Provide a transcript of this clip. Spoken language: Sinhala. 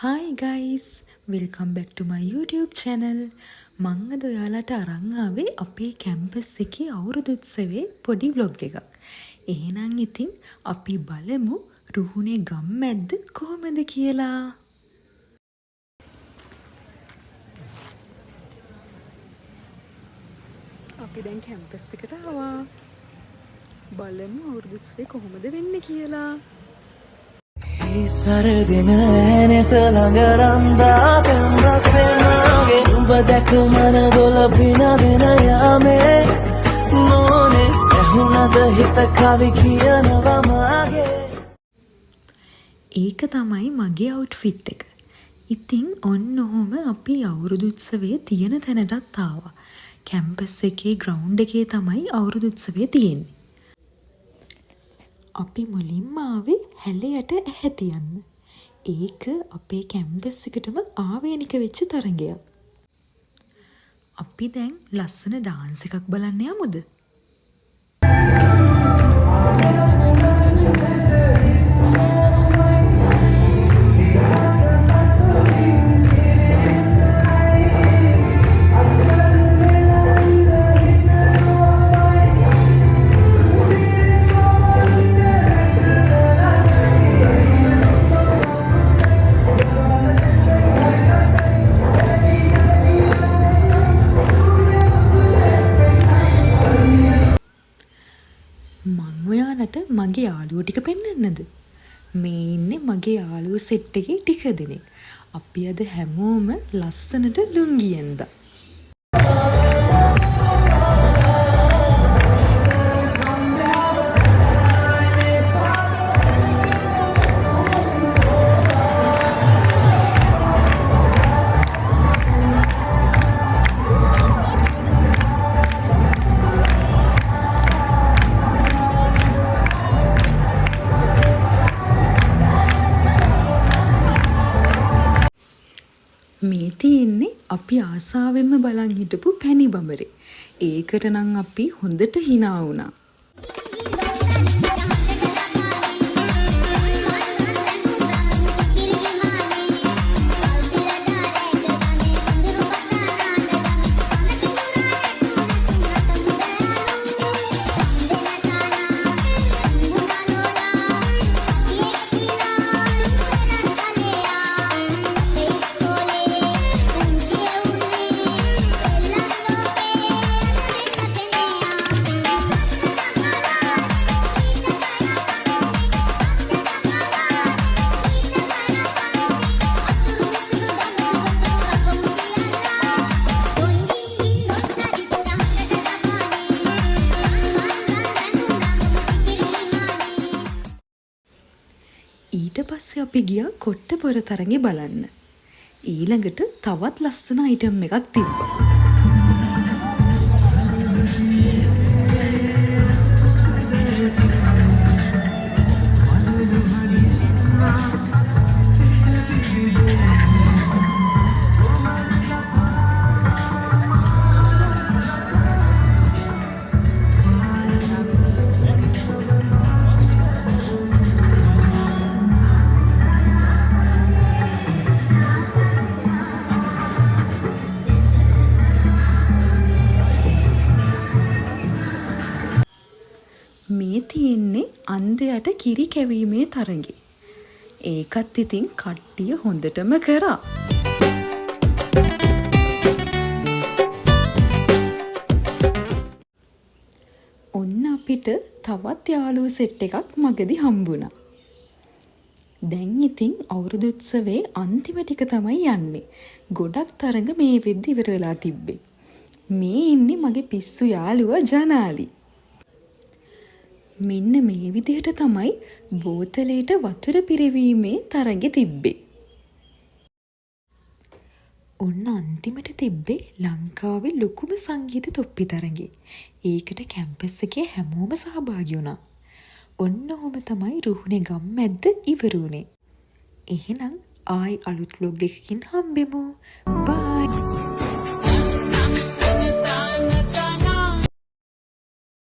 Hi guys, welcome back to my YouTube channel. මං අද ඔයාලට අරන් ආවේ අපේ කැම්පස් එකේ අවුරුදු උත්සවයේ පොඩි vlog එකක්. එහෙනම් ඉතින් අපි බලමු රුහුණේ ගම්මැද්ද කොහමද කියලා. අපි දැන් කැම්පස් එකට ආවා. බලමු අවුරුදු උත්සවය කොහොමද වෙන්නේ කියලා. සරදින ඇනෙත ළඟරම්දා පෙම්රසෙනාගේ උඹ දැක මන දොල පිනවෙන යාමේ නෝනේ ඇහුනද හිත කවි කියනවා මාගේ. ඒක තමයි මගේ අවුට්ෆිට් එක. ඉතින් ඔන්න ඔහොම අපි අවුරුදු උත්සවයේ තියෙන තැනටත් ආවා. කැම්පස් එකේ ග්‍රවුන්ඩ් එකේ තමයි අවුරුදු උත්සවය තියෙන්නේ. අපි මුලින්ම ආවේ හැලයට ඇහැ තියන්න. ඒක අපේ කැම්පස් එකටම ආවේනික වෙච්ච තරගයක්. අපි දැන් ලස්සන ඩාන්ස් එකක් බලන්න යමුද? මගේ යාළුවෝ ටික පෙන්නන්නද? මේ ඉන්නේ මගේ යාළුවෝ සෙට් එකේ ටික දෙනෙක්. අපි අද හැමෝම ලස්සනට ලුංගියෙන්දා. මේ තියෙන්නේ අපි ආසාවෙන්ම බලන් හිටපු පැණි බඹරේ. ඒකට නම් අපි හොඳට hina වුණා. ඊට පස්සේ අපි ගියා කොට්ටපොර තරඟේ බලන්න. ඊළඟට තවත් ලස්සන අයිටම් එකක් තිබ්බා. මේ තියෙන්නේ අන්ධයට කිරි කැවීමේ තරඟේ. ඒකත් ඉතින් කට්ටිය හොඳටම කරා. ඔන්න අපිට තවත් යාළුවෝ සෙට් එකක් මගදී හම්බුණා. දැන් ඉතින් අවුරුදු උත්සවයේ අන්තිම ටික තමයි යන්නේ. ගොඩක් තරඟ මේ වෙද්දි ඉවර වෙලා තිබ්බේ. මේ ඉන්නේ මගේ පිස්සු යාළුවා ජනාලි. මෙන්න මේ විදිහට තමයි බෝතලයට වතුර පිරවීමේ තරඟෙ තිබ්බේ. ඔන්න අන්තිමට තිබ්බේ ලංකාවේ ලොකුම සංගීත තොප්පි තරඟේ. ඒකට කැම්පස් එකේ හැමෝම සහභාගී වුණා. ඔන්න ඔහොම තමයි රුහුණේ ගම්මැද්ද ඉවර වුණේ. එහෙනම් ආයි අලුත් vlog එකකින් හම්බෙමු. බයි.